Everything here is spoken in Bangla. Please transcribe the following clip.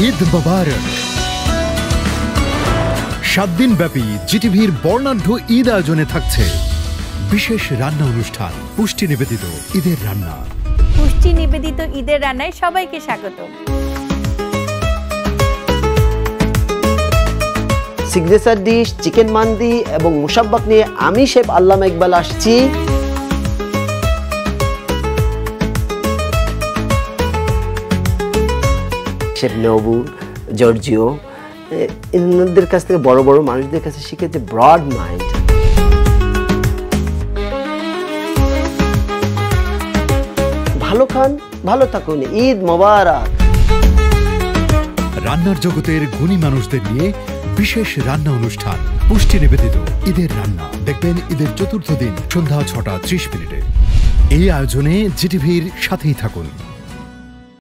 ঈদ মোবারক। 7 দিন ব্যাপী জিটিভির বর্ণাঢ্য ঈদ আয়োজনে থাকছে বিশেষ রান্না অনুষ্ঠান, পুষ্টি নিবেদিত ঈদের রান্না। পুষ্টি নিবেদিত ঈদের রান্নায় সবাইকে স্বাগত। সিগনেচার ডিশ চিকেন মান্দি এবং মুশাব্বাক নিয়ে আমি শেফ আল্লামা ইকবাল আসছি। শেফ নবু, জর্জিও এনাদের কাছ থেকে বড় বড় মানুষদের কাছে শিখেছে ব্রড মাইন্ড। ভালো খান, ভালো থাকুন। ঈদ মোবারক। রান্নার জগতের গুণী মানুষদের নিয়ে বিশেষ রান্না অনুষ্ঠান, পুষ্টি নিবেদিত ঈদের রান্না। দেখবেন ঈদের চতুর্থ দিন সন্ধ্যা 6টা 30 মিনিটে। এই আয়োজনে জিটিভির সাথেই থাকুন।